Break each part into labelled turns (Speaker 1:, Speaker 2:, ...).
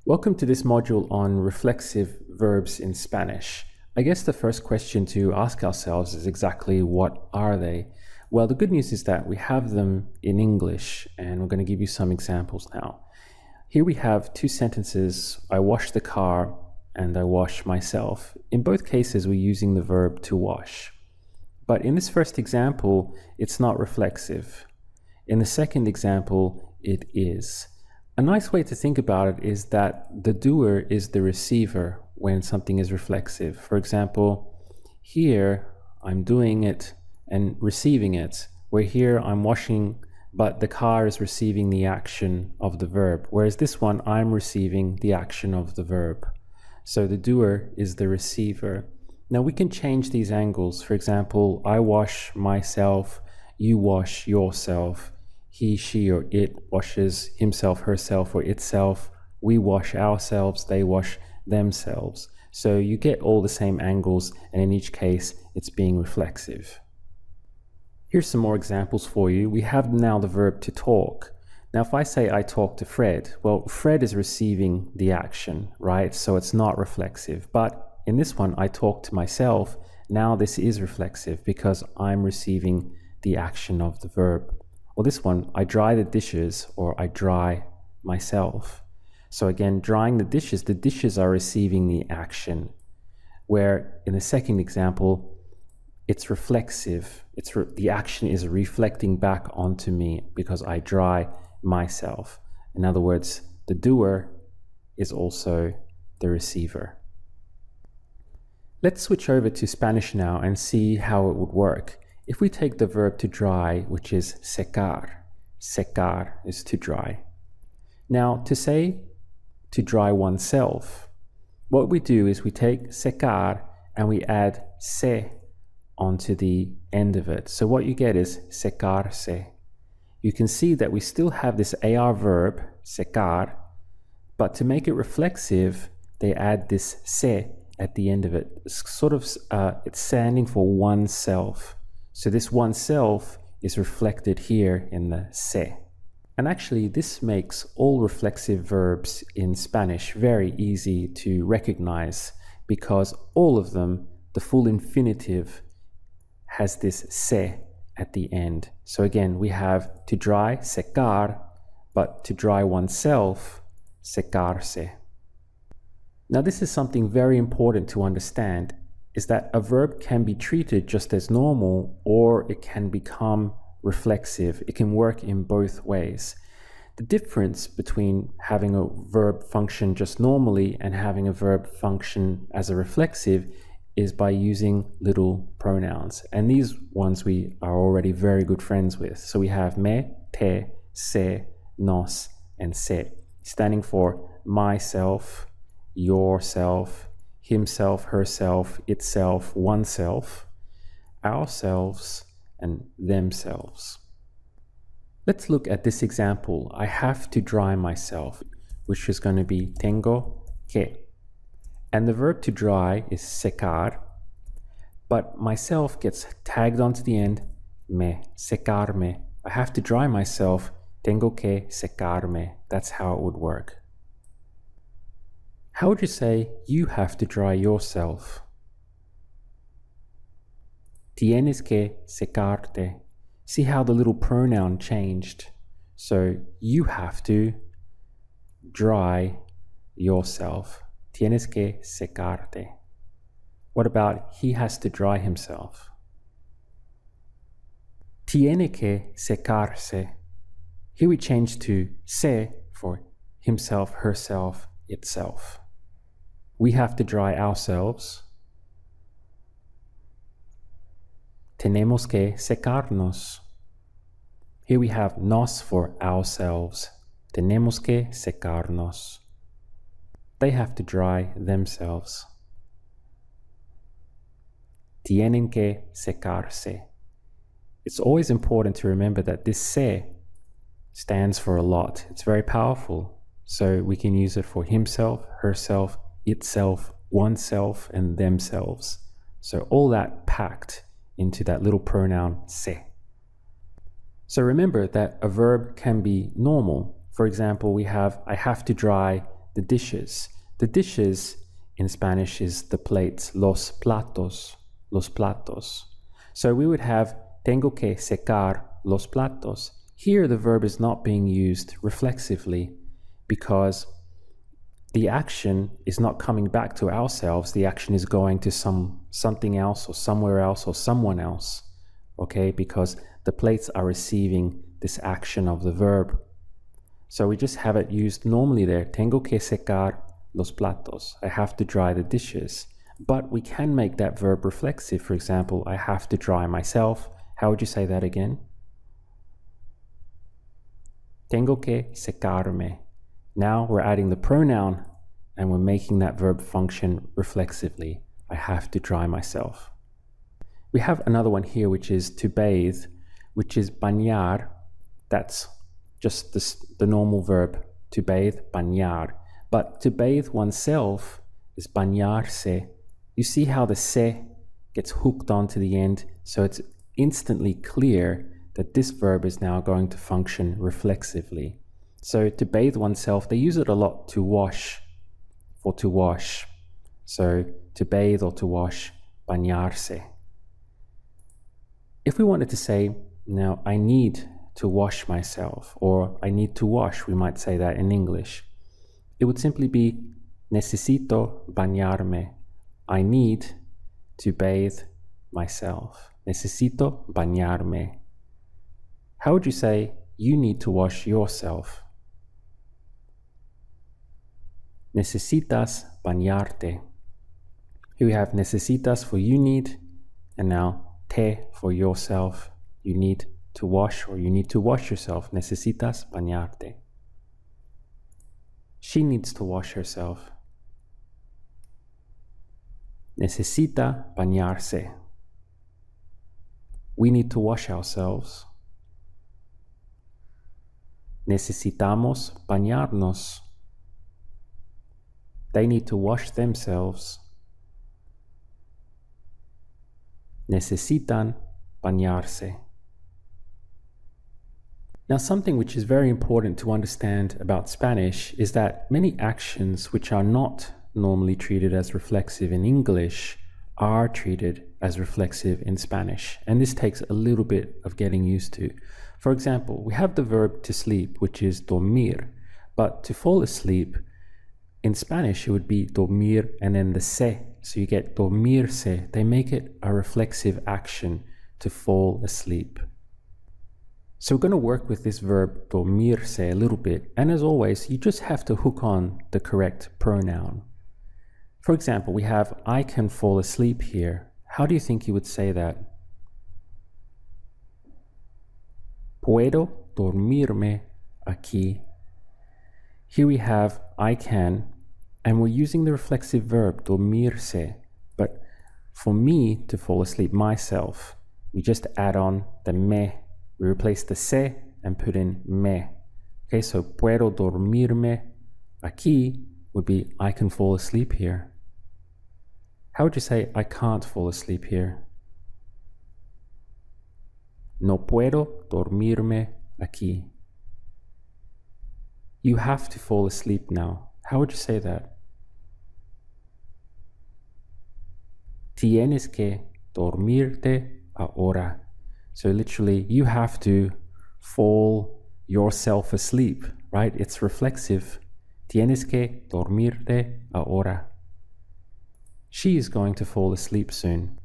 Speaker 1: Welcome to this module on reflexive verbs in Spanish. I guess the first question to ask ourselves is exactly what are they? Well, the good news is that we have them in English, and we're going to give you some examples now. Here we have two sentences: I wash the car and I wash myself. In both cases, we're using the verb to wash. But in this first example, it's not reflexive. In the second example, it is. A nice way to think about it is that the doer is the receiver when something is reflexive. For example, here I'm doing it and receiving it, where here I'm washing, but the car is receiving the action of the verb, whereas this one I'm receiving the action of the verb. So the doer is the receiver. Now we can change these angles. For example, I wash myself, you wash yourself. He, she, or it washes himself, herself, or itself. We wash ourselves, they wash themselves. So you get all the same angles, and in each case, it's being reflexive. Here's some more examples for you. We have now the verb to talk. Now, if I say I talk to Fred, well, Fred is receiving the action, right? So it's not reflexive. But in this one, I talk to myself. Now this is reflexive because I'm receiving the action of the verb. Or this one, I dry the dishes, or I dry myself. So again, drying the dishes are receiving the action. Where in the second example, it's reflexive. The action is reflecting back onto me because I dry myself. In other words, the doer is also the receiver. Let's switch over to Spanish now and see how it would work. If we take the verb to dry, which is secar, secar is to dry. Now, to say to dry oneself, what we do is we take secar and we add se onto the end of it. So what you get is secarse. You can see that we still have this AR verb, secar, but to make it reflexive, they add this se at the end of it. It's sort of, it's standing for oneself. So this oneself is reflected here in the se. And actually, this makes all reflexive verbs in Spanish very easy to recognize because all of them, the full infinitive, has this se at the end. So again, we have to dry, secar, but to dry oneself, secarse. Now, this is something very important to understand, is that a verb can be treated just as normal or it can become reflexive. It can work in both ways. The difference between having a verb function just normally and having a verb function as a reflexive is by using little pronouns. And these ones we are already very good friends with. So we have me, te, se, nos, and se, standing for myself, yourself, himself, herself, itself, oneself, ourselves, and themselves. Let's look at this example. I have to dry myself, which is going to be tengo que. And the verb to dry is secar, but myself gets tagged onto the end, me, secarme. I have to dry myself, tengo que secarme. That's how it would work. How would you say you have to dry yourself? Tienes que secarte. See how the little pronoun changed? So you have to dry yourself. Tienes que secarte. What about he has to dry himself? Tiene que secarse. Here we change to se for himself, herself, itself. We have to dry ourselves. Tenemos que secarnos. Here we have nos for ourselves. Tenemos que secarnos. They have to dry themselves. Tienen que secarse. It's always important to remember that this se stands for a lot. It's very powerful. So we can use it for himself, herself, itself, oneself, and themselves. So all that packed into that little pronoun se. So remember that a verb can be normal. For example, we have I have to dry the dishes. The dishes in Spanish is the plates, los platos, los platos. So we would have tengo que secar los platos. Here the verb is not being used reflexively because the action is not coming back to ourselves. The action is going to something else or somewhere else or someone else, okay? Because the plates are receiving this action of the verb. So we just have it used normally there. Tengo que secar los platos. I have to dry the dishes. But we can make that verb reflexive. For example, I have to dry myself. How would you say that again? Tengo que secarme. Now we're adding the pronoun and we're making that verb function reflexively. I have to dry myself. We have another one here, which is to bathe, which is bañar. That's just the normal verb, to bathe, bañar. But to bathe oneself is bañarse. You see how the se gets hooked onto the end, so it's instantly clear that this verb is now going to function reflexively. So to bathe oneself, they use it a lot to wash, for to wash. So to bathe or to wash, bañarse. If we wanted to say, now I need to wash myself, or I need to wash, we might say that in English. It would simply be necesito bañarme. I need to bathe myself. Necesito bañarme. How would you say you need to wash yourself? Necesitas bañarte. Here we have necesitas for you need, and now te for yourself. You need to wash, or you need to wash yourself. Necesitas bañarte. She needs to wash herself. Necesita bañarse. We need to wash ourselves. Necesitamos bañarnos. They need to wash themselves. Necesitan bañarse. Now, something which is very important to understand about Spanish is that many actions which are not normally treated as reflexive in English are treated as reflexive in Spanish. And this takes a little bit of getting used to. For example, we have the verb to sleep, which is dormir, but to fall asleep, in Spanish it would be dormir and then the se. So you get dormirse. They make it a reflexive action to fall asleep. So we're going to work with this verb dormirse a little bit. And as always, you just have to hook on the correct pronoun. For example, we have I can fall asleep here. How do you think you would say that? Puedo dormirme aquí. Here we have I can, and we're using the reflexive verb dormirse. But for me to fall asleep myself, we just add on the me. We replace the se and put in me. Okay, so puedo dormirme aquí would be I can fall asleep here. How would you say I can't fall asleep here? No puedo dormirme aquí. You have to fall asleep now. How would you say that? Tienes que dormirte ahora. So literally, you have to fall yourself asleep, right? It's reflexive. Tienes que dormirte ahora. She is going to fall asleep soon.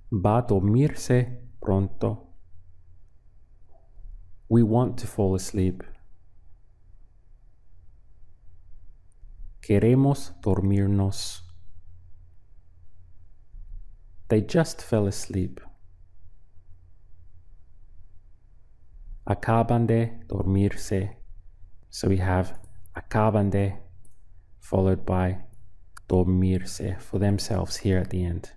Speaker 1: Va a dormirse pronto. We want to fall asleep. Queremos dormirnos. They just fell asleep. Acaban de dormirse. So we have acaban de followed by dormirse for themselves here at the end.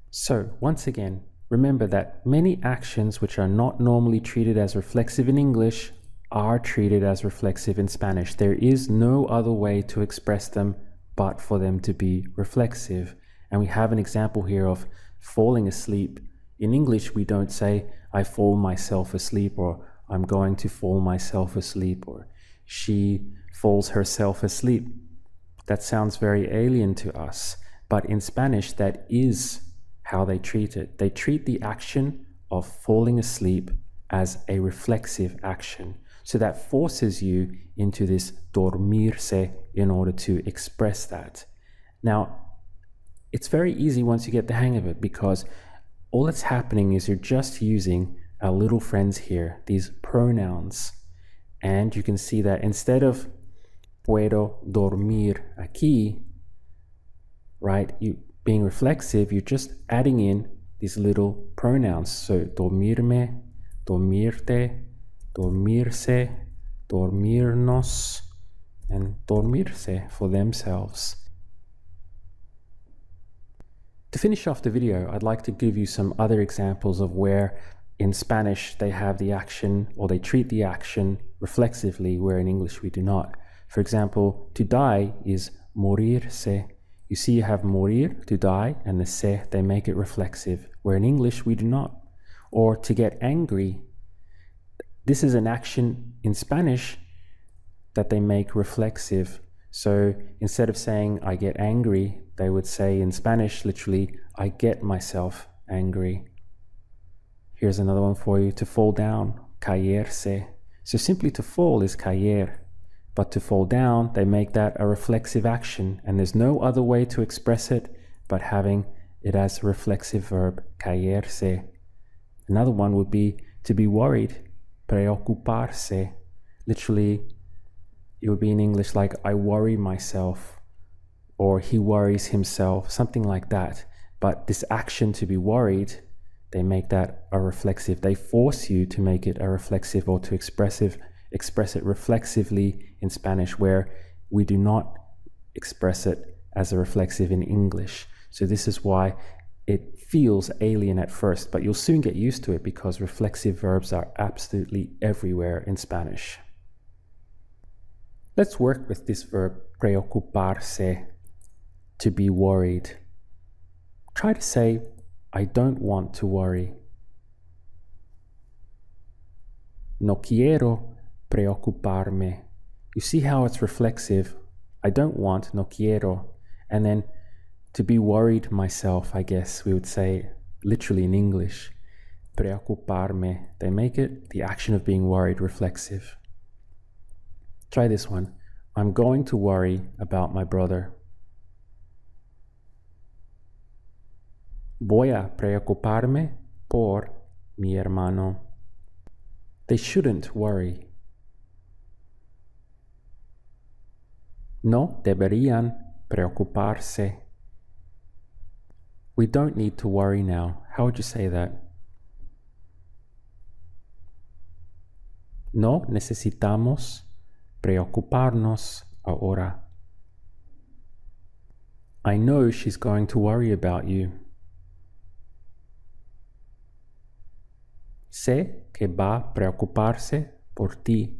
Speaker 1: So once again, remember that many actions which are not normally treated as reflexive in English are treated as reflexive in Spanish. There is no other way to express them but for them to be reflexive. And we have an example here of falling asleep. In English, we don't say, I fall myself asleep or I'm going to fall myself asleep, or she falls herself asleep. That sounds very alien to us, but in Spanish, that is how they treat it. They treat the action of falling asleep as a reflexive action. So that forces you into this dormirse in order to express that. Now, it's very easy once you get the hang of it, because all that's happening is you're just using our little friends here, these pronouns. And you can see that instead of puedo dormir aquí, right, you being reflexive, you're just adding in these little pronouns. So dormirme, dormirte, dormirse, dormirnos, and dormirse for themselves. To finish off the video, I'd like to give you some other examples of where in Spanish they have the action, or they treat the action reflexively, where in English we do not. For example, to die is morirse. You see you have morir, to die, and the se, they make it reflexive, where in English we do not. Or to get angry, this is an action in Spanish that they make reflexive. So instead of saying I get angry, they would say in Spanish literally, I get myself angry. Here's another one for you. To fall down, caerse. So simply to fall is caer, but to fall down, they make that a reflexive action, and there's no other way to express it but having it as a reflexive verb, caerse. Another one would be to be worried, preocuparse. Literally, it would be in English like I worry myself, or he worries himself, something like that. But this action to be worried, they make that a reflexive. They force you to make it a reflexive, or to express it reflexively in Spanish, where we do not express it as a reflexive in English. So this is why it feels alien at first, but you'll soon get used to it, because reflexive verbs are absolutely everywhere in Spanish. Let's work with this verb, preocuparse, to be worried. Try to say, I don't want to worry. No quiero preocuparme. You see how it's reflexive? I don't want, no quiero. And then to be worried myself, I guess we would say literally in English, preocuparme. They make it the action of being worried reflexive. Try this one. I'm going to worry about my brother. Voy a preocuparme por mi hermano. They shouldn't worry. No deberían preocuparse. We don't need to worry now. How would you say that? No necesitamos preocuparnos ahora. I know she's going to worry about you. Sé que va a preocuparse por ti.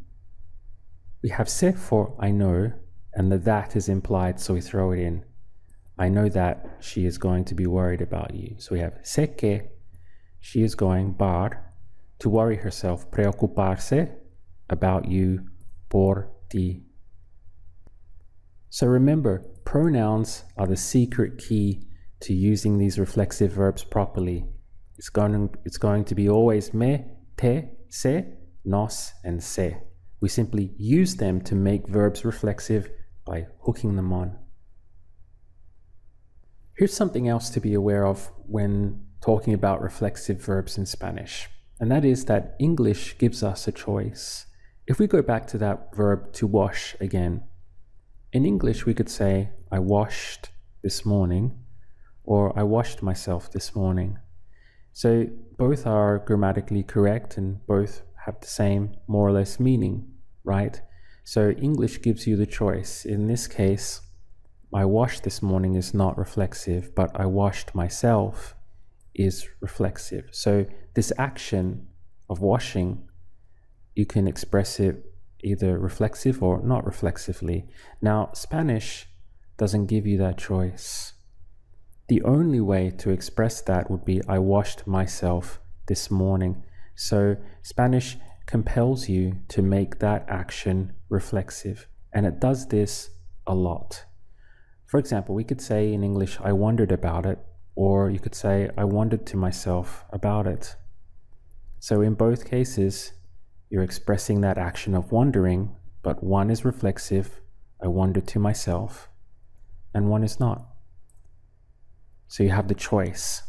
Speaker 1: We have sé for I know, and the that is implied, so we throw it in. I know that she is going to be worried about you. So we have sé que she is going, bar, to worry herself, preocuparse, about you, por ti. So remember, pronouns are the secret key to using these reflexive verbs properly. It's going to be always me, te, se, nos, and se. We simply use them to make verbs reflexive by hooking them on. Here's something else to be aware of when talking about reflexive verbs in Spanish, and that is that English gives us a choice. If we go back to that verb to wash again, in English we could say, I washed this morning, or I washed myself this morning. So both are grammatically correct and both have the same more or less meaning, right? So English gives you the choice. In this case, I washed this morning is not reflexive, but I washed myself is reflexive. So this action of washing, you can express it either reflexive or not reflexively. Now, Spanish doesn't give you that choice. The only way to express that would be I washed myself this morning. So Spanish compels you to make that action reflexive, and it does this a lot. For example, we could say in English, I wondered about it, or you could say, I wondered to myself about it. So in both cases, you're expressing that action of wondering, but one is reflexive, I wondered to myself, and one is not. So you have the choice.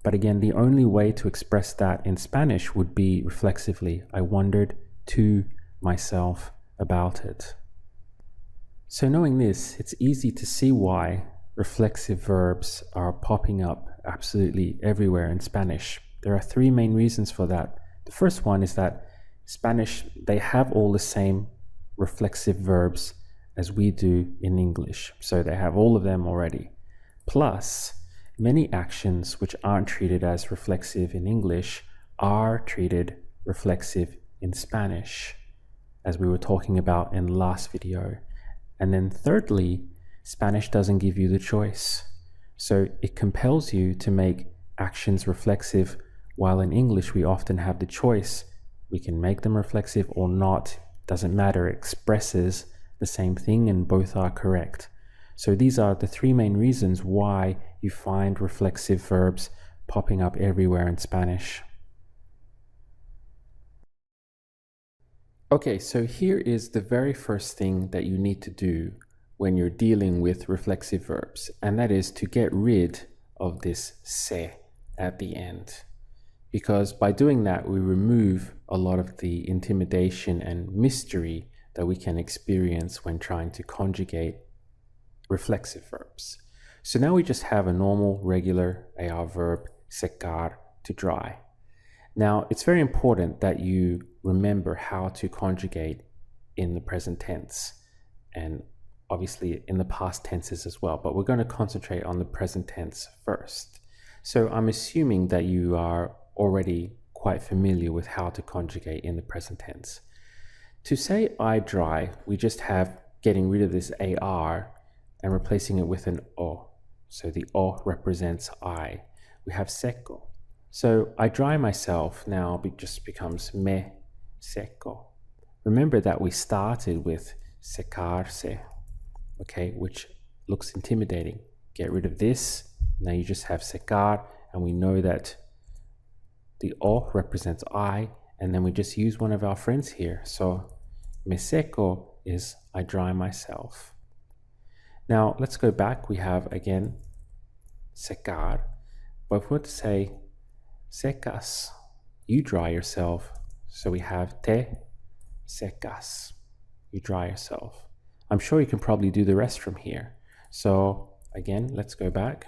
Speaker 1: But again, the only way to express that in Spanish would be reflexively, I wondered to myself about it. So knowing this, it's easy to see why reflexive verbs are popping up absolutely everywhere in Spanish. There are three main reasons for that. The first one is that Spanish, they have all the same reflexive verbs as we do in English. So they have all of them already. Plus, many actions which aren't treated as reflexive in English are treated reflexive in Spanish, as we were talking about in the last video. And then thirdly, Spanish doesn't give you the choice. So it compels you to make actions reflexive, while in English we often have the choice. We can make them reflexive or not. Doesn't matter, it expresses the same thing and both are correct. So these are the three main reasons why you find reflexive verbs popping up everywhere in Spanish. Okay, so here is the very first thing that you need to do when you're dealing with reflexive verbs, and that is to get rid of this se at the end. Because by doing that, we remove a lot of the intimidation and mystery that we can experience when trying to conjugate reflexive verbs. So now we just have a normal, regular AR verb, secar, to dry. Now, it's very important that you remember how to conjugate in the present tense and obviously in the past tenses as well, but we're going to concentrate on the present tense first. So I'm assuming that you are already quite familiar with how to conjugate in the present tense. To say I dry, we just have getting rid of this AR and replacing it with an O. So the O represents I. We have seco. So I dry myself now just becomes me seco. Remember that we started with secarse, okay, which looks intimidating. Get rid of this. Now you just have secar, and we know that the O represents I, and then we just use one of our friends here. So me seco is I dry myself. Now let's go back. We have again secar, but if we want to say secas, you dry yourself. So we have te secas, you dry yourself. I'm sure you can probably do the rest from here. So again, let's go back.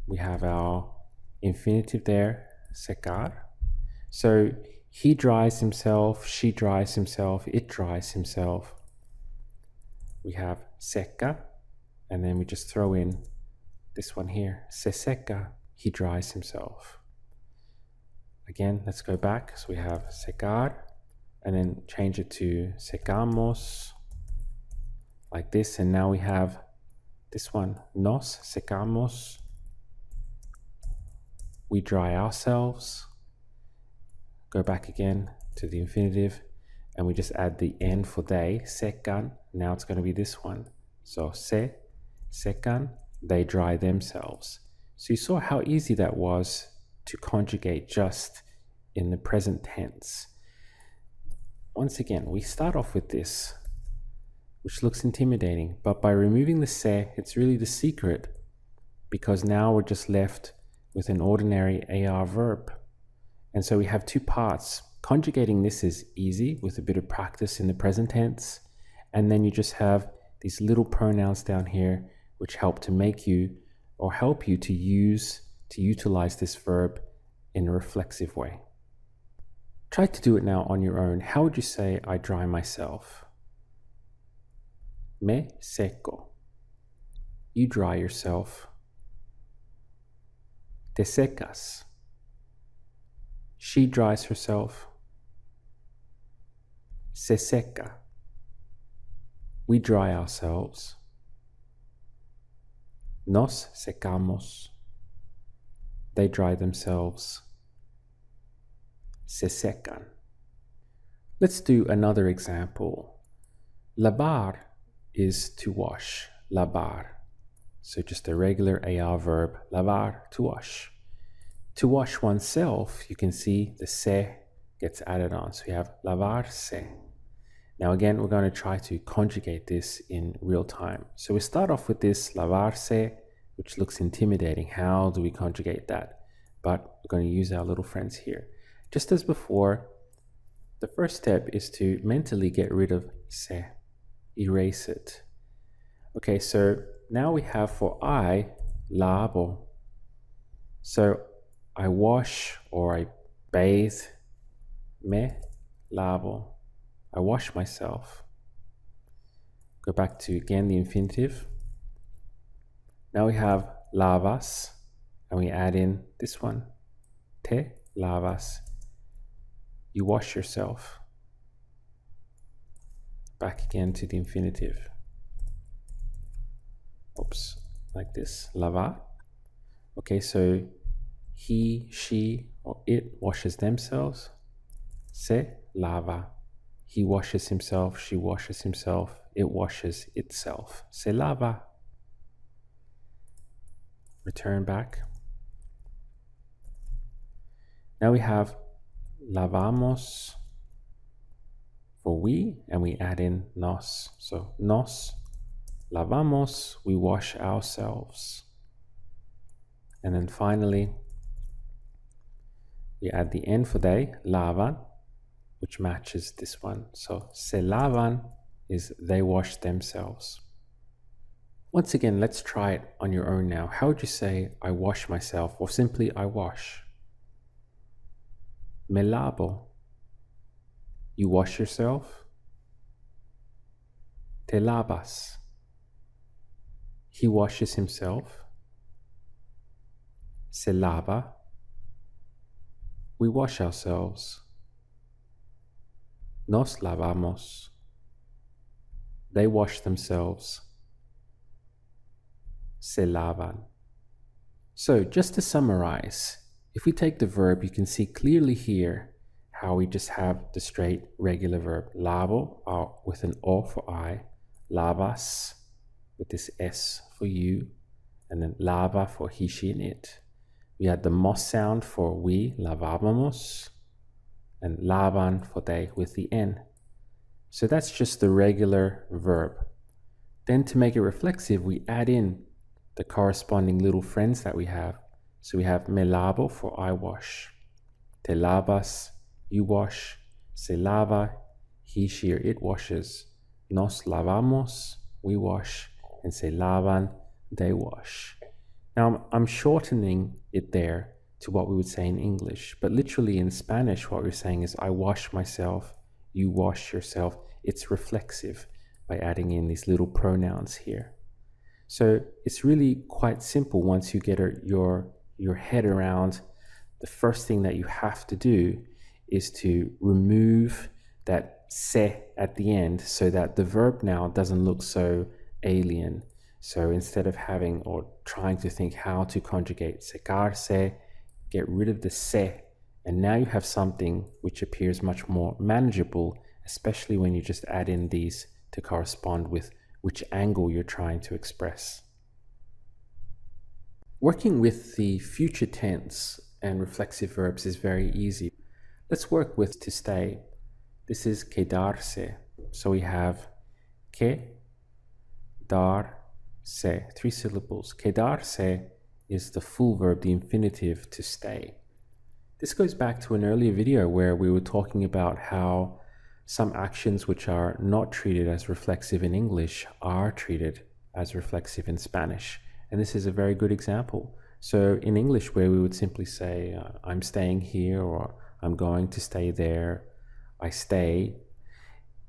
Speaker 1: We have our infinitive there, secar. So he dries himself, she dries himself, it dries himself. We have seca, and then we just throw in this one here, se seca, he dries himself. Again, let's go back. So we have secar, and then change it to secamos, like this. And now we have this one, nos secamos, we dry ourselves. Go back again to the infinitive, and we just add the N for they, secan. Now it's going to be this one. So se secan, they dry themselves. So you saw how easy that was to conjugate just in the present tense. Once again, we start off with this, which looks intimidating, but by removing the se, it's really the secret, because now we're just left with an ordinary AR verb. And so we have two parts. Conjugating this is easy with a bit of practice in the present tense, and then you just have these little pronouns down here which help to make you, or help you to utilize this verb in a reflexive way. Try to do it now on your own. How would you say I dry myself? Me seco. You dry yourself. Te secas. She dries herself. Se seca. We dry ourselves. Nos secamos. They dry themselves. Se secan. Let's do another example. Lavar is to wash. Lavar. So just a regular AR verb. Lavar, to wash. To wash oneself, you can see the se gets added on. So you have lavarse. Now again, we're going to try to conjugate this in real time. So we start off with this lavarse, which looks intimidating. How do we conjugate that? But we're going to use our little friends here. Just as before, the first step is to mentally get rid of se, erase it. Okay, so now we have for I, lavo. So I wash or I bathe, me lavo. I wash myself. Go back to again the infinitive. Now we have lavas, and we add in this one, te lavas. You wash yourself. Back again to the infinitive. Oops, like this, lava. Okay, so he, she, or it washes themselves. Se lava. He washes himself, she washes himself, it washes itself. Se lava. Return back. Now we have lavamos for we, and we add in nos. So nos lavamos, we wash ourselves. And then finally, we add the N for they, lavan, which matches this one. So se lavan is they wash themselves. Once again, let's try it on your own now. How would you say I wash myself, or simply I wash? Me lavo. You wash yourself. Te lavas. He washes himself. Se lava. We wash ourselves. Nos lavamos. They wash themselves. Se lavan. So just to summarize, if we take the verb, you can see clearly here how we just have the straight regular verb. Lavo with an O for I, lavas with this S for you, and then lava for he, she, and it. We had the mos sound for we, lavábamos, and lavan for they with the N. So that's just the regular verb. Then to make it reflexive, we add in the corresponding little friends that we have. So we have me lavo for I wash, te lavas, you wash, se lava, he, she, or it washes, nos lavamos, we wash, and se lavan, they wash. Now I'm shortening it there to what we would say in English, but literally in Spanish what we're saying is I wash myself, you wash yourself. It's reflexive by adding in these little pronouns here. So it's really quite simple once you get your head around. The first thing that you have to do is to remove that se at the end so that the verb now doesn't look so alien. So instead of having or trying to think how to conjugate secarse, get rid of the se, and now you have something which appears much more manageable, especially when you just add in these to correspond with which angle you're trying to express. Working with the future tense and reflexive verbs is very easy. Let's work with to stay. This is quedarse. So we have que, dar, se, 3 syllables. Quedarse is the full verb, the infinitive, to stay. This goes back to an earlier video where we were talking about how some actions which are not treated as reflexive in English are treated as reflexive in Spanish. And this is a very good example. So in English, where we would simply say, I'm staying here, or I'm going to stay there, I stay.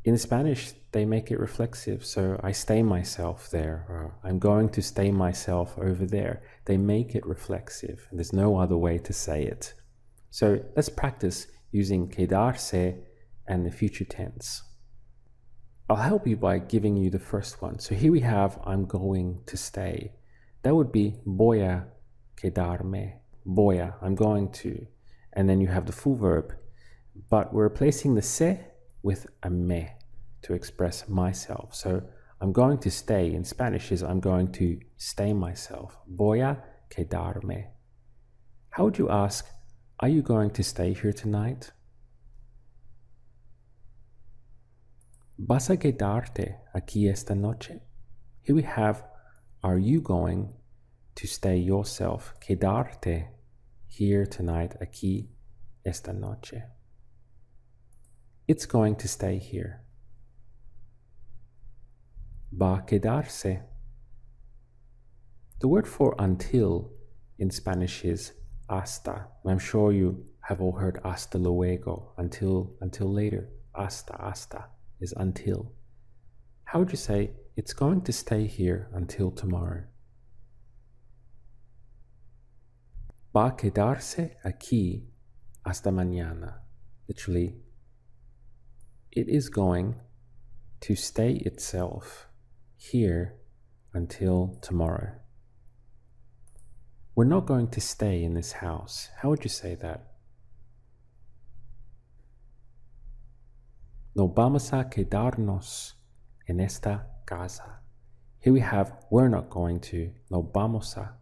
Speaker 1: In Spanish, they make it reflexive. So I stay myself there, or I'm going to stay myself over there. They make it reflexive. And there's no other way to say it. So let's practice using quedarse and the future tense. I'll help you by giving you the first one. So here we have, I'm going to stay. That would be voy a quedarme. Voy a, I'm going to. And then you have the full verb. But we're replacing the se with a me to express myself. So I'm going to stay in Spanish is I'm going to stay myself. Voy a quedarme. How would you ask, are you going to stay here tonight? ¿Vas a quedarte aquí esta noche? Here we have, are you going to stay yourself? Quedarte here tonight, aquí esta noche. It's going to stay here. Va a quedarse. The word for until in Spanish is hasta. I'm sure you have all heard hasta luego, until later. Hasta is until. How would you say it's going to stay here until tomorrow? Va a quedarse aquí hasta mañana. Literally, it is going to stay itself here until tomorrow. We're not going to stay in this house. How would you say that? No vamos a quedarnos en esta casa. Here we have we're not going to, no vamos a,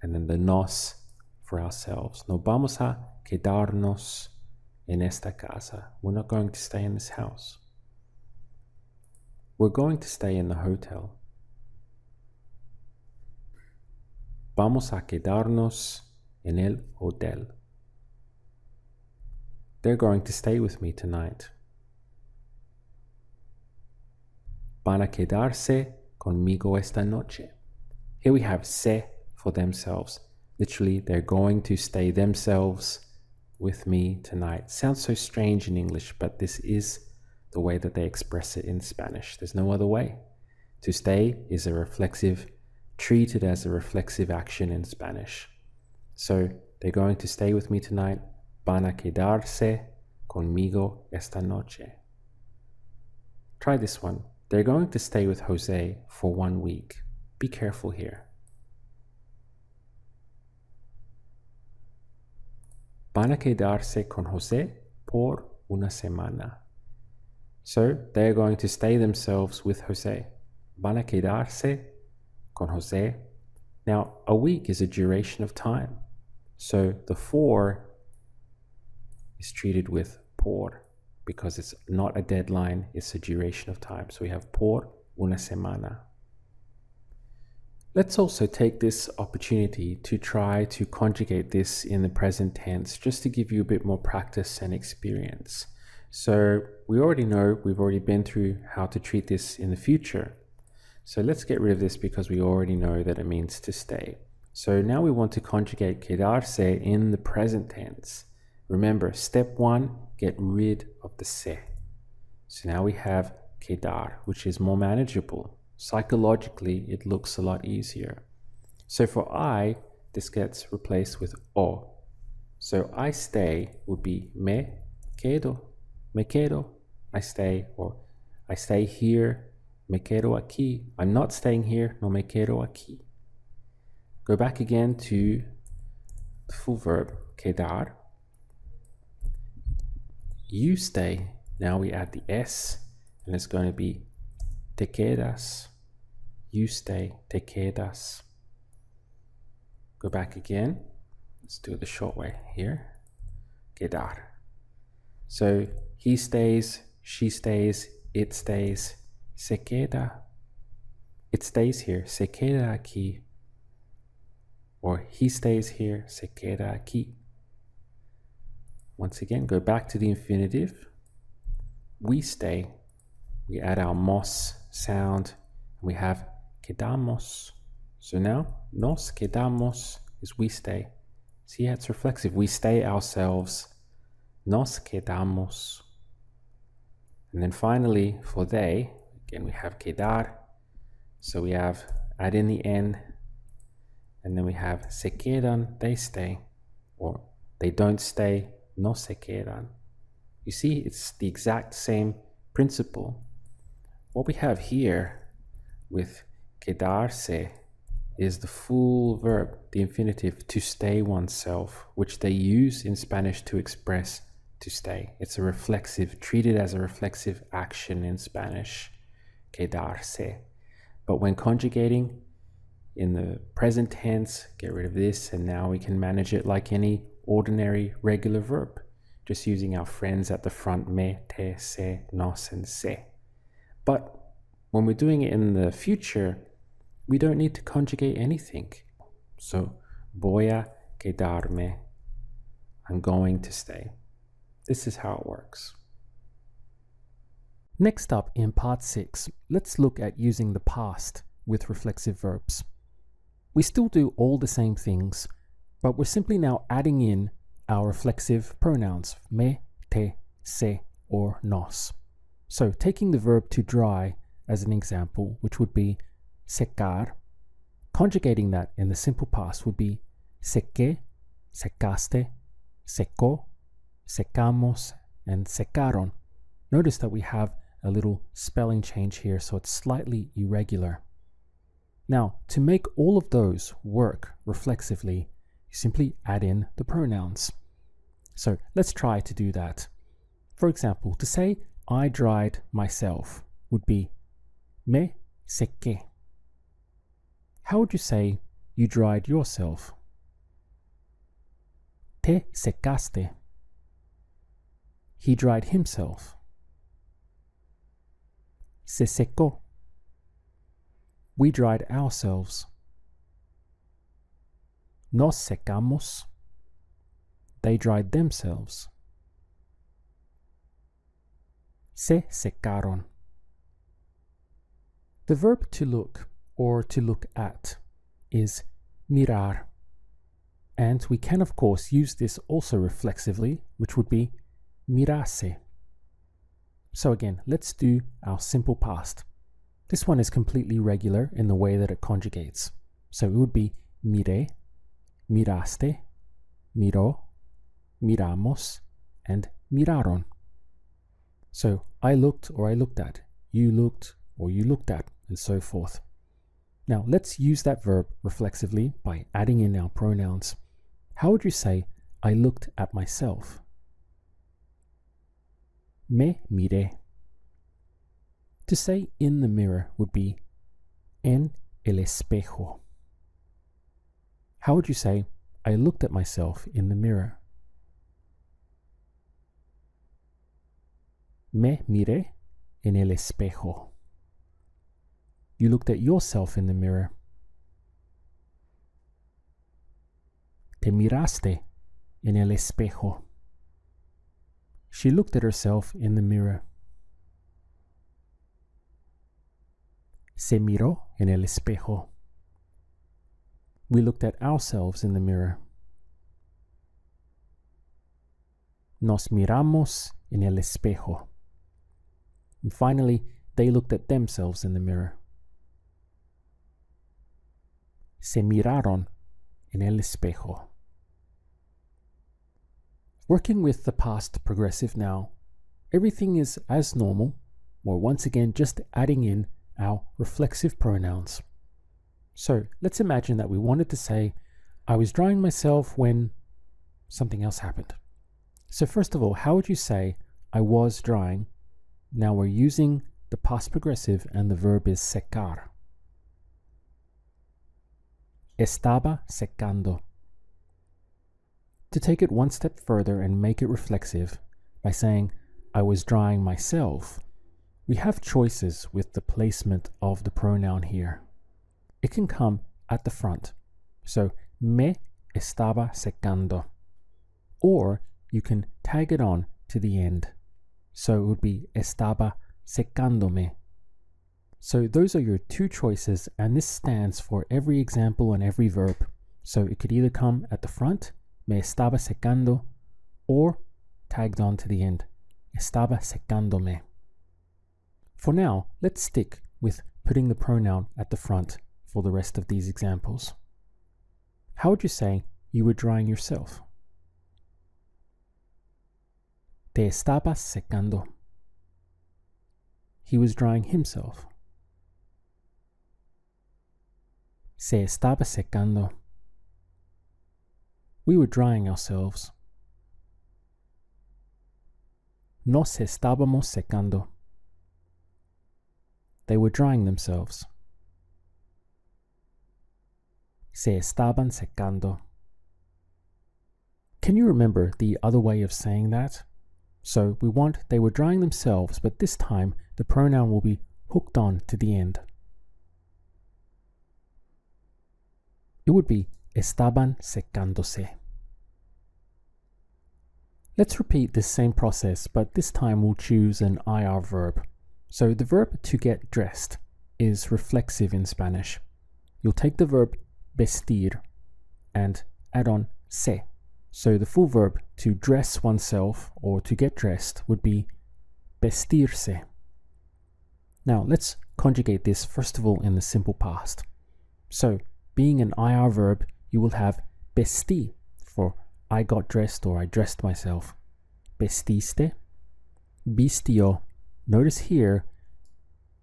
Speaker 1: and then the nos for ourselves. No vamos a quedarnos en esta casa. We're not going to stay in this house. We're going to stay in the hotel. Vamos a quedarnos en el hotel. They're going to stay with me tonight. Van a quedarse conmigo esta noche. Here we have se for themselves. Literally, they're going to stay themselves with me tonight. Sounds so strange in English, but this is the way that they express it in Spanish. There's no other way. To stay is a reflexive, treated as a reflexive action in Spanish. So they're going to stay with me tonight. Van a quedarse conmigo esta noche. Try this one. They're going to stay with Jose for 1 week. Be careful here. Van a quedarse con Jose por una semana. So they're going to stay themselves with Jose. Van a quedarse con Jose. Now, a week is a duration of time. So the for is treated with por because it's not a deadline, it's a duration of time. So we have por una semana. Let's also take this opportunity to try to conjugate this in the present tense just to give you a bit more practice and experience. So we already know, we've already been through how to treat this in the future. So let's get rid of this because we already know that it means to stay. So now we want to conjugate quedarse in the present tense. Remember, step 1, get rid of the se. So now we have quedar, which is more manageable. Psychologically, it looks a lot easier. So for I, this gets replaced with o. So I stay would be me quedo, I stay, or I stay here, me quedo aquí. I'm not staying here, no me quedo aquí. Go back again to the full verb, quedar. You stay, now we add the s, and it's going to be te quedas. You stay, te quedas. Go back again. Let's do it the short way here. Quedar. So he stays, she stays, it stays, se queda. It stays here, se queda aquí. Or he stays here, se queda aquí. Once again, go back to the infinitive. We stay. We add our mos sound, and we have quedamos. So now, nos quedamos is we stay. See how it's reflexive. We stay ourselves. Nos quedamos. And then finally, for they, again, we have quedar. So we have add in the n, and then we have se quedan, they stay, or they don't stay, no se quedan. You see, it's the exact same principle. What we have here with quedarse is the full verb, the infinitive, to stay oneself, which they use in Spanish to express to stay. It's a reflexive, treated as a reflexive action in Spanish, quedarse. But when conjugating in the present tense, get rid of this, and now we can manage it like any ordinary regular verb, just using our friends at the front, me, te, se, nos, and se. But when we're doing it in the future, we don't need to conjugate anything. So, voy a quedarme. I'm going to stay. This is how it works. Next up in part 6, let's look at using the past with reflexive verbs. We still do all the same things, but we're simply now adding in our reflexive pronouns, me, te, se, or nos. So taking the verb to dry as an example, which would be secar, conjugating that in the simple past would be sequé, secaste, secó, secamos, and secaron. Notice that we have a little spelling change here, so it's slightly irregular. Now, to make all of those work reflexively, you simply add in the pronouns. So let's try to do that. For example, to say I dried myself would be me sequé. How would you say you dried yourself? Te secaste. He dried himself. Se secó. We dried ourselves. Nos secamos. They dried themselves. Se secaron. The verb to look or to look at is mirar. And we can of course use this also reflexively, which would be mirase. So again, let's do our simple past. This one is completely regular in the way that it conjugates. So it would be miré, miraste, miró, miramos, and miraron. So I looked or I looked at, you looked or you looked at, and so forth. Now let's use that verb reflexively by adding in our pronouns. How would you say, I looked at myself? Me miré. To say in the mirror would be en el espejo. How would you say, I looked at myself in the mirror? Me miré en el espejo. You looked at yourself in the mirror. Te miraste en el espejo. She looked at herself in the mirror. Se miró en el espejo. We looked at ourselves in the mirror. Nos miramos en el espejo. And finally, they looked at themselves in the mirror. Se miraron en el espejo. Working with the past progressive now, everything is as normal, or once again just adding in our reflexive pronouns. So let's imagine that we wanted to say, I was drying myself when something else happened. So first of all, how would you say, I was drying? Now we're using the past progressive and the verb is secar. Estaba secando. To take it one step further and make it reflexive by saying, I was drying myself, we have choices with the placement of the pronoun here. It can come at the front. So, me estaba secando. Or you can tag it on to the end. So it would be estaba secándome. So those are your two choices, and this stands for every example and every verb. So it could either come at the front, me estaba secando, or tagged on to the end, estaba secándome. For now, let's stick with putting the pronoun at the front for the rest of these examples. How would you say you were drying yourself? Te estabas secando. He was drying himself. Se estaba secando. We were drying ourselves. Nos estábamos secando. They were drying themselves. Se estaban secando. Can you remember the other way of saying that? So we want they were drying themselves, but this time the pronoun will be hooked on to the end. It would be estaban secándose. Let's repeat this same process, but this time we'll choose an IR verb. So the verb to get dressed is reflexive in Spanish. You'll take the verb vestir and add on se. So the full verb to dress oneself or to get dressed would be vestirse. Now let's conjugate this first of all in the simple past. So being an IR verb, you will have vestí for I got dressed or I dressed myself. Vestiste, vistió. Notice here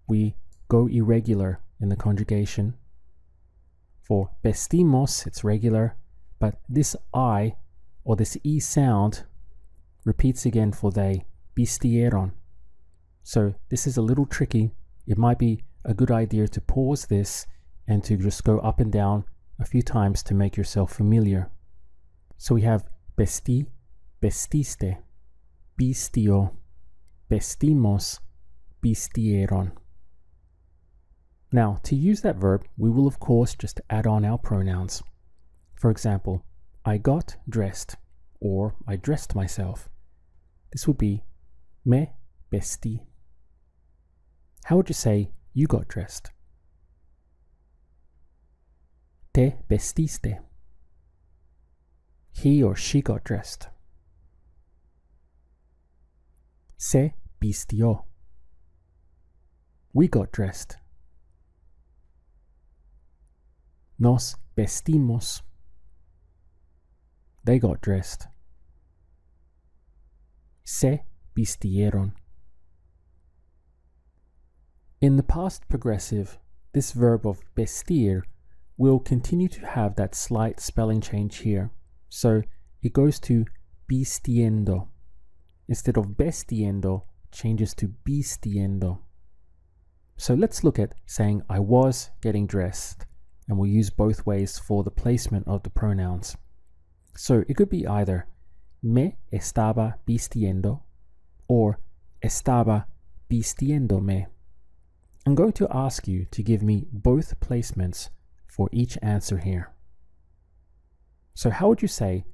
Speaker 1: we go irregular in the conjugation. For vestimos, it's regular, but this I or this E sound repeats again for they, vistieron. So this is a little tricky. It might be a good idea to pause this and to just go up and down a few times to make yourself familiar. So we have vestí, vestiste, vistió, vestimos, vistieron. Now, to use that verb, we will of course just add on our pronouns. For example, I got dressed or I dressed myself. This would be me vestí. How would you say you got dressed? Te vestiste. He or she got dressed. Se vistió. We got dressed. Nos vestimos. They got dressed. Se vistieron. In the past progressive, this verb of vestir will continue to have that slight spelling change here. So it goes to vistiendo. Instead of vestiendo, changes to vistiendo. So let's look at saying I was getting dressed, and we'll use both ways for the placement of the pronouns. So it could be either me estaba vistiendo or estaba vistiéndome. I'm going to ask you to give me both placements for each answer here. So how would you say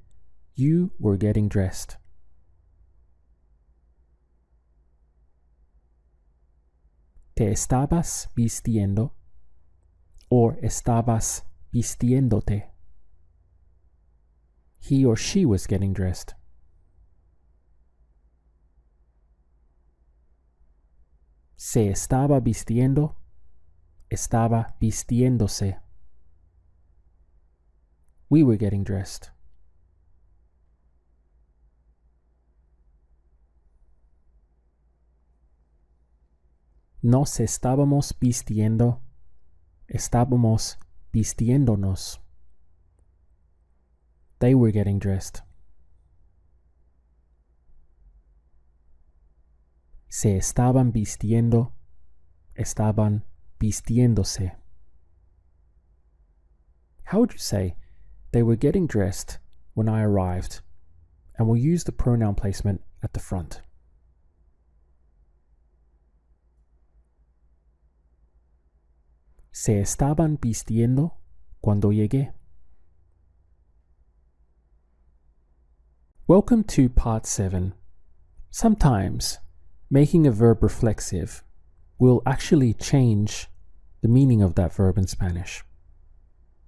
Speaker 1: you were getting dressed? Te estabas vistiendo or estabas vistiéndote. He or she was getting dressed. Se estaba vistiendo, estaba vistiéndose. We were getting dressed. Nos estábamos vistiendo, estábamos vistiéndonos. They were getting dressed. Se estaban vistiendo, estaban vistiéndose. How would you say they were getting dressed when I arrived? And we'll use the pronoun placement at the front. Se estaban vistiendo cuando llegué. Welcome to part 7. Sometimes making a verb reflexive will actually change the meaning of that verb in Spanish.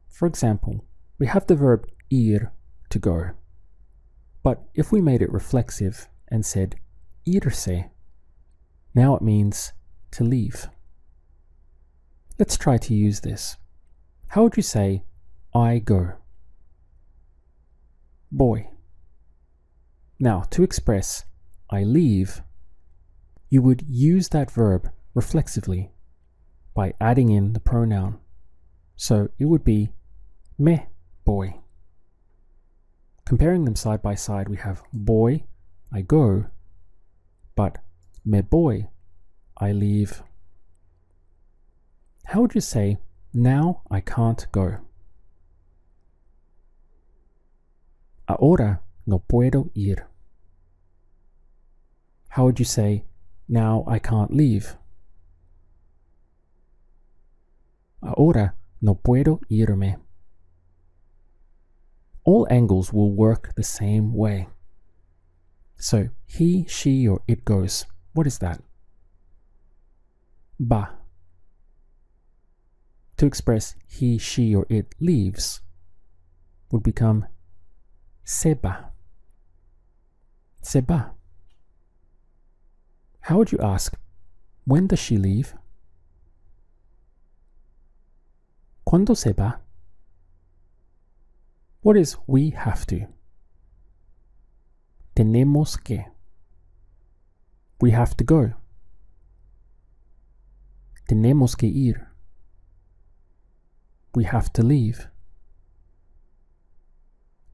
Speaker 1: For example, we have the verb ir, to go. But if we made it reflexive and said irse, now it means to leave. Let's try to use this. How would you say I go? Boy. Now, to express I leave, you would use that verb reflexively by adding in the pronoun. So it would be me, boy. Comparing them side by side, we have boy, I go, but me voy, I leave. How would you say, now I can't go? Ahora no puedo ir. How would you say, now I can't leave? Ahora no puedo irme. All angles will work the same way. So he, she, or it goes. What is that? Va. To express he, she, or it leaves would become se va. Se va. How would you ask, when does she leave? ¿Cuándo se va? What is we have to? Tenemos que. We have to go. Tenemos que ir. We have to leave.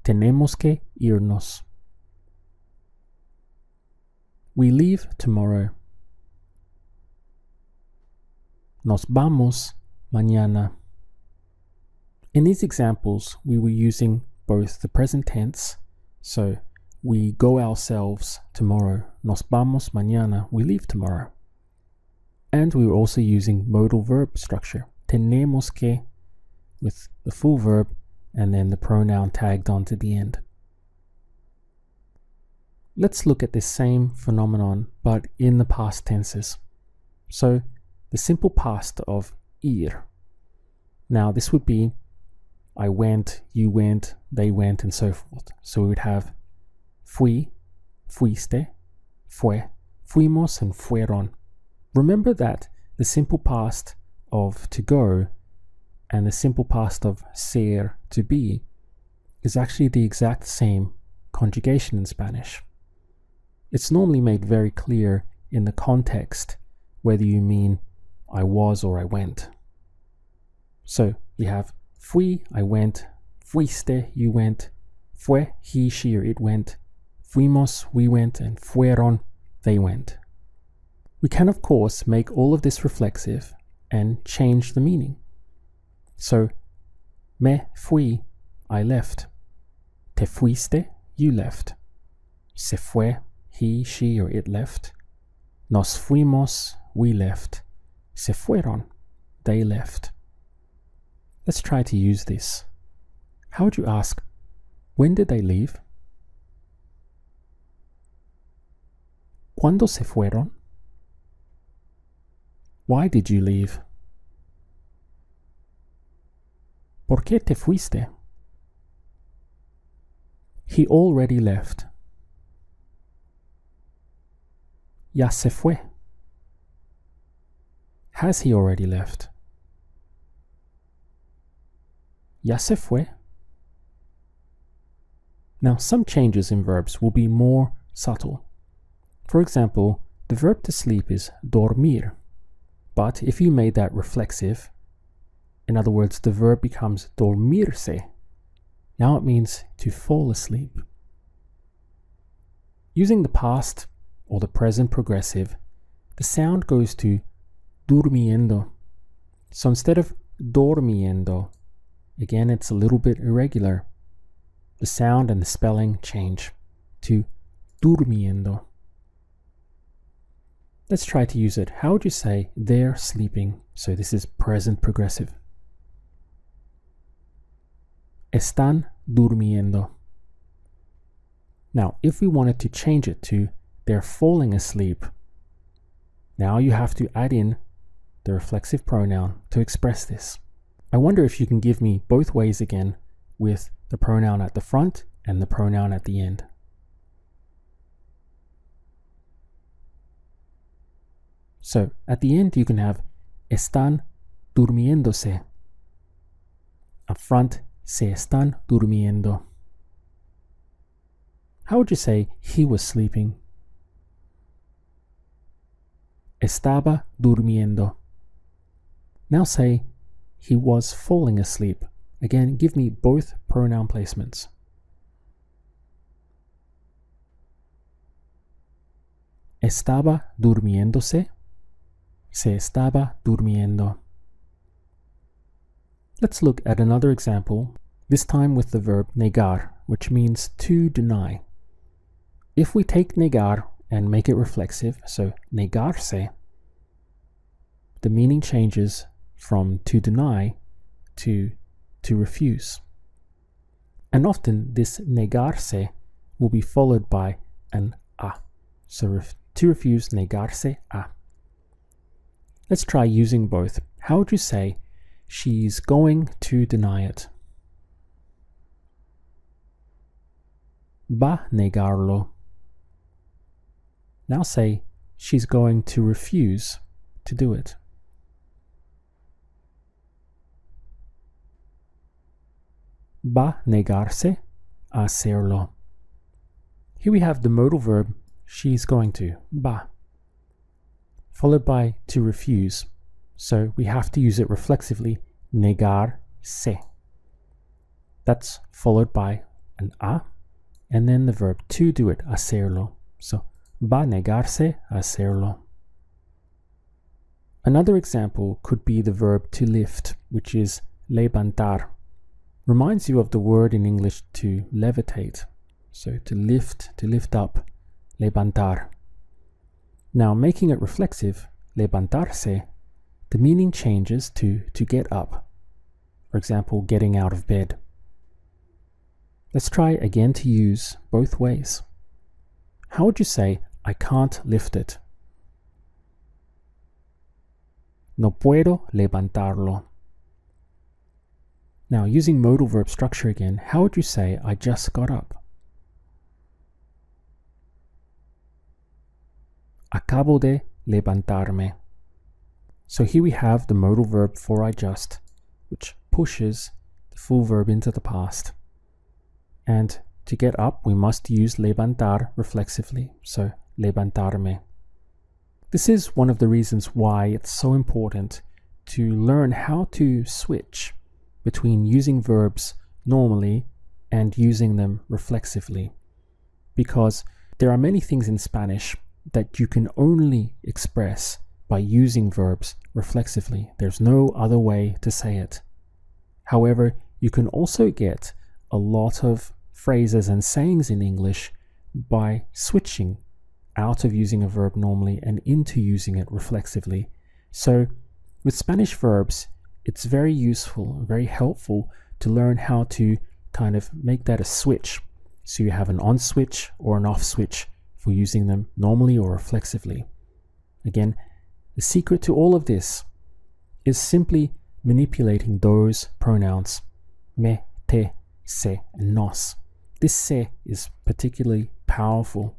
Speaker 1: Tenemos que irnos. We leave tomorrow. Nos vamos mañana. In these examples, we were using both the present tense, so we go ourselves tomorrow. Nos vamos mañana. We leave tomorrow. And we were also using modal verb structure. Tenemos que, with the full verb, and then the pronoun tagged onto the end. Let's look at this same phenomenon, but in the past tenses. So, the simple past of ir. Now, this would be I went, you went, they went, and so forth. So we would have fui, fuiste, fue, fuimos, and fueron. Remember that the simple past of to go and the simple past of ser, to be, is actually the exact same conjugation in Spanish. It's normally made very clear in the context whether you mean I was or I went. So we have fui, I went, fuiste, you went, fue, he, she, or it went, fuimos, we went, and fueron, they went. We can, of course, make all of this reflexive and change the meaning. So, me fui, I left. Te fuiste, you left. Se fue, he, she, or it left. Nos fuimos, we left. Se fueron, they left. Let's try to use this. How would you ask, when did they leave? ¿Cuándo se fueron? Why did you leave? ¿Por qué te fuiste? He already left. Ya se fue. Has he already left? Ya se fue. Now, some changes in verbs will be more subtle. For example, the verb to sleep is dormir, but if you made that reflexive, in other words, the verb becomes dormirse, now it means to fall asleep. Using the past or the present progressive, the sound goes to durmiendo. So instead of dormiendo, again, it's a little bit irregular. The sound and the spelling change to durmiendo. Let's try to use it. How would you say they're sleeping? So this is present progressive. Están durmiendo. Now, if we wanted to change it to they're falling asleep, now you have to add in the reflexive pronoun to express this. I wonder if you can give me both ways again with the pronoun at the front and the pronoun at the end. So at the end you can have están durmiéndose. Up front, se están durmiendo. How would you say he was sleeping? Estaba durmiendo. Now say he was falling asleep. Again, give me both pronoun placements. estaba durmiéndose. Se estaba durmiendo. Let's look at another example, this time with the verb negar, which means to deny. If we take negar and make it reflexive, so negarse, the meaning changes from to deny to refuse. And often this negarse will be followed by an a. So to refuse, negarse a. Let's try using both. How would you say she's going to deny it? Va negarlo. Now say she's going to refuse to do it. Va negarse a hacerlo. Here we have the modal verb she's going to, va, followed by to refuse. So we have to use it reflexively, negarse. That's followed by an a, and then the verb to do it, hacerlo. So va negarse a hacerlo. Another example could be the verb to lift, which is levantar. Reminds you of the word in English to levitate. So to lift up, levantar. Now making it reflexive, levantarse, the meaning changes to get up. For example, getting out of bed. Let's try again to use both ways. How would you say, I can't lift it? No puedo levantarlo. Now, using modal verb structure again, how would you say, I just got up? Acabo de levantarme. So here we have the modal verb for I just, which pushes the full verb into the past. And to get up, we must use levantar reflexively, so levantarme. This is one of the reasons why it's so important to learn how to switch between using verbs normally and using them reflexively. Because there are many things in Spanish that you can only express by using verbs reflexively. There's no other way to say it. However, you can also get a lot of phrases and sayings in English by switching out of using a verb normally and into using it reflexively. So with Spanish verbs, it's very useful, very helpful to learn how to kind of make that a switch. So you have an on switch or an off switch for using them normally or reflexively. Again, the secret to all of this is simply manipulating those pronouns, me, te, se, and nos. This se is particularly powerful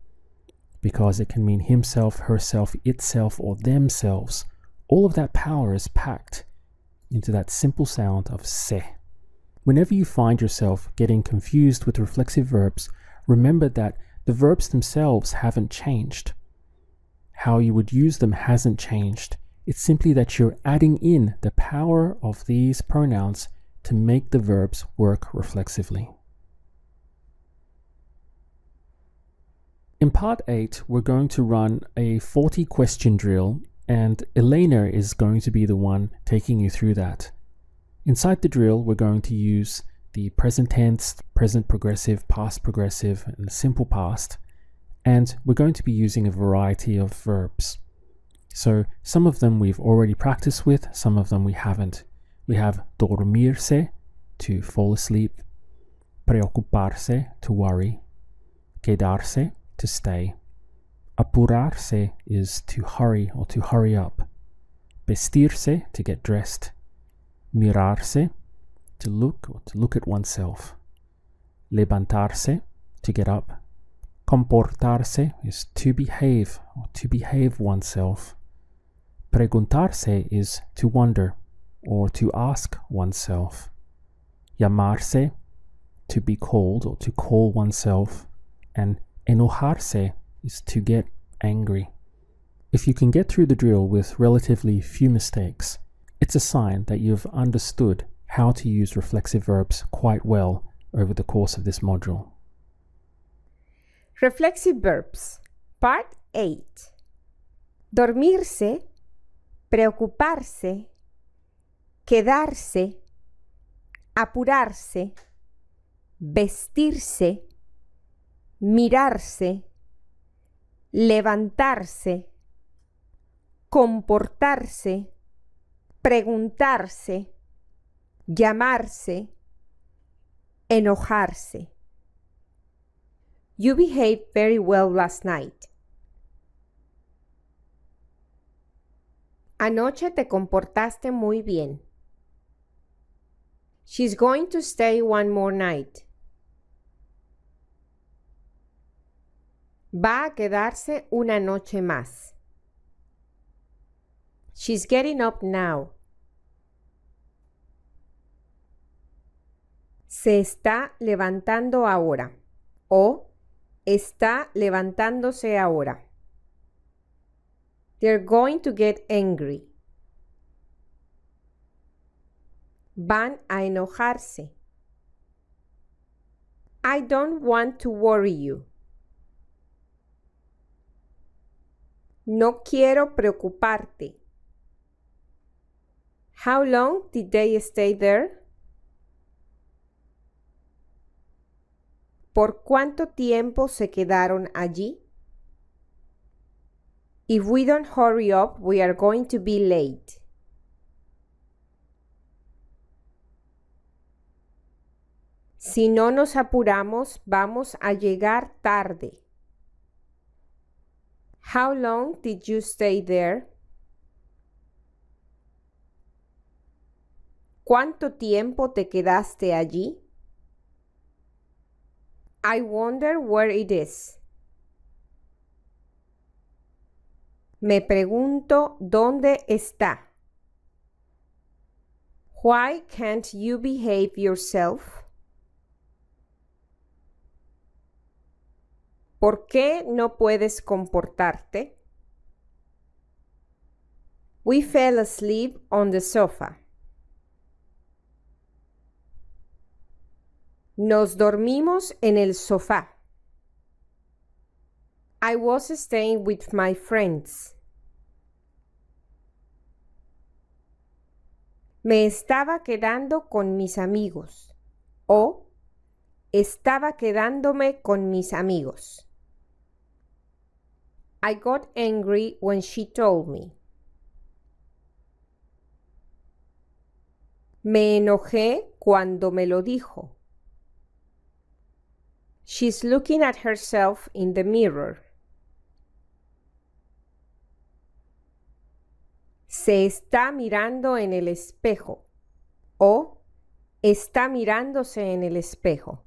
Speaker 1: because it can mean himself, herself, itself, or themselves. All of that power is packed into that simple sound of se. Whenever you find yourself getting confused with reflexive verbs, remember that the verbs themselves haven't changed. How you would use them hasn't changed. It's simply that you're adding in the power of these pronouns to make the verbs work reflexively. In part 8, we're going to run a 40 question drill, and Elena is going to be the one taking you through that. Inside the drill, we're going to use the present tense, present progressive, past progressive, and the simple past. And we're going to be using a variety of verbs. So some of them we've already practiced with, some of them we haven't. We have dormirse, to fall asleep, preocuparse, to worry, quedarse, to stay. Apurarse is to hurry or to hurry up. Vestirse, to get dressed. Mirarse, to look or to look at oneself. Levantarse, to get up. Comportarse is to behave or to behave oneself. Preguntarse is to wonder or to ask oneself. Llamarse, to be called or to call oneself. And enojarse is to get angry. If you can get through the drill with relatively few mistakes, it's a sign that you've understood how to use reflexive verbs quite well over the course of this module.
Speaker 2: Reflexive verbs, Part 8. Dormirse, preocuparse, quedarse, apurarse, vestirse, mirarse, levantarse, comportarse, preguntarse, llamarse, enojarse. You behaved very well last night. Anoche te comportaste muy bien. She's going to stay one more night. Va a quedarse una noche más. She's getting up now. Se está levantando ahora o está levantándose ahora. They're going to get angry. Van a enojarse. I don't want to worry you. No quiero preocuparte. How long did they stay there? ¿Por cuánto tiempo se quedaron allí? If we don't hurry up, we are going to be late. Si no nos apuramos, vamos a llegar tarde. How long did you stay there? ¿Cuánto tiempo te quedaste allí? I wonder where it is. Me pregunto dónde está. Why can't you behave yourself? ¿Por qué no puedes comportarte? We fell asleep on the sofa. Nos dormimos en el sofá. I was staying with my friends. Me estaba quedando con mis amigos. O estaba quedándome con mis amigos. I got angry when she told me. Me enojé cuando me lo dijo. She's looking at herself in the mirror. Se está mirando en el espejo. O está mirándose en el espejo.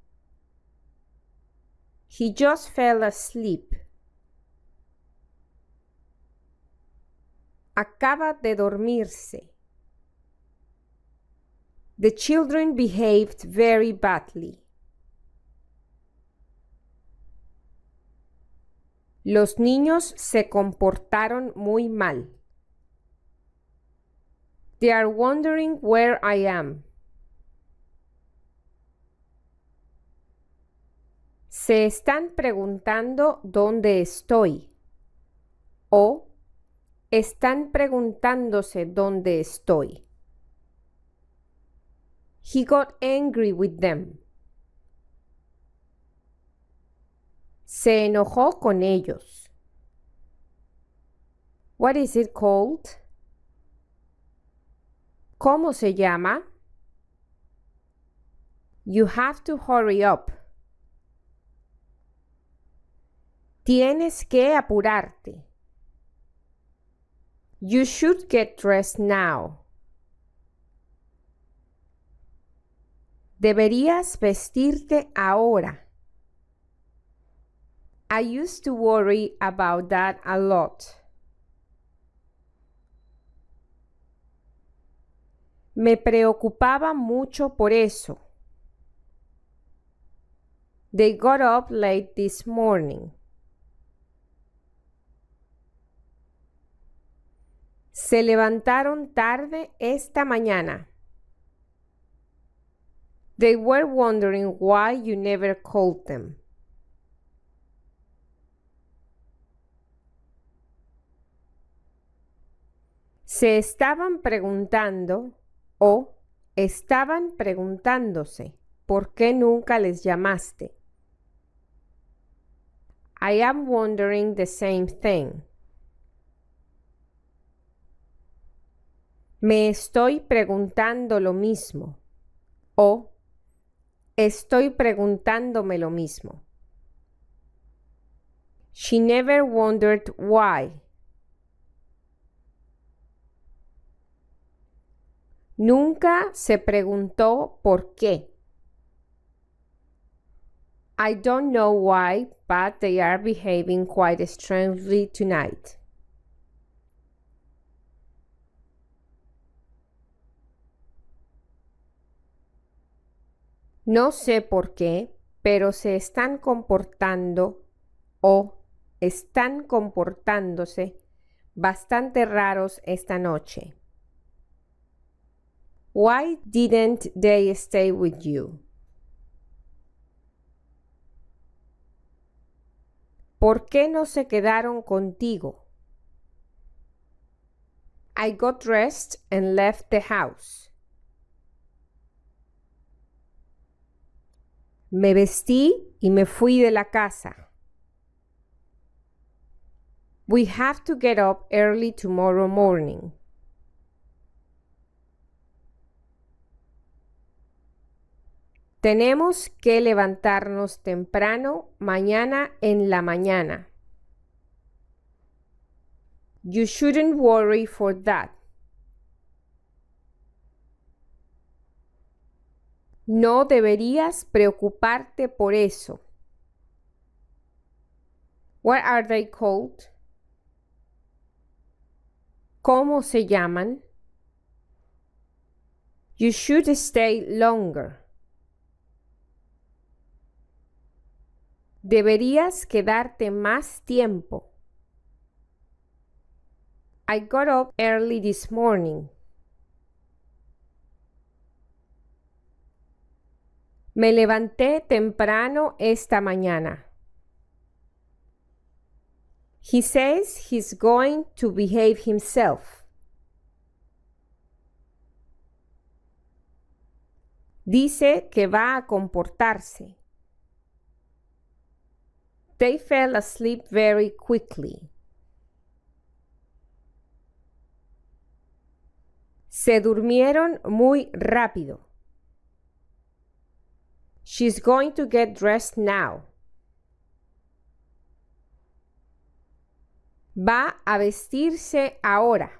Speaker 2: He just fell asleep. Acaba de dormirse. The children behaved very badly. Los niños se comportaron muy mal. They are wondering where I am. Se están preguntando dónde estoy. O están preguntándose dónde estoy. He got angry with them. Se enojó con ellos. What is it called? ¿Cómo se llama? You have to hurry up. Tienes que apurarte. You should get dressed now. Deberías vestirte ahora. I used to worry about that a lot. Me preocupaba mucho por eso. They got up late this morning. Se levantaron tarde esta mañana. They were wondering why you never called them. Se estaban preguntando o estaban preguntándose ¿por qué nunca les llamaste? I am wondering the same thing. Me estoy preguntando lo mismo o estoy preguntándome lo mismo. She never wondered why. Nunca se preguntó por qué. I don't know why, but they are behaving quite strangely tonight. No sé por qué, pero se están comportando o están comportándose bastante raros esta noche. Why didn't they stay with you? ¿Por qué no se quedaron contigo? I got dressed and left the house. Me vestí y me fui de la casa. We have to get up early tomorrow morning. Tenemos que levantarnos temprano mañana en la mañana. You shouldn't worry for that. No deberías preocuparte por eso. What are they called? ¿Cómo se llaman? You should stay longer. Deberías quedarte más tiempo. I got up early this morning. Me levanté temprano esta mañana. He says he's going to behave himself. Dice que va a comportarse. They fell asleep very quickly. Se durmieron muy rápido. She's going to get dressed now. Va a vestirse ahora.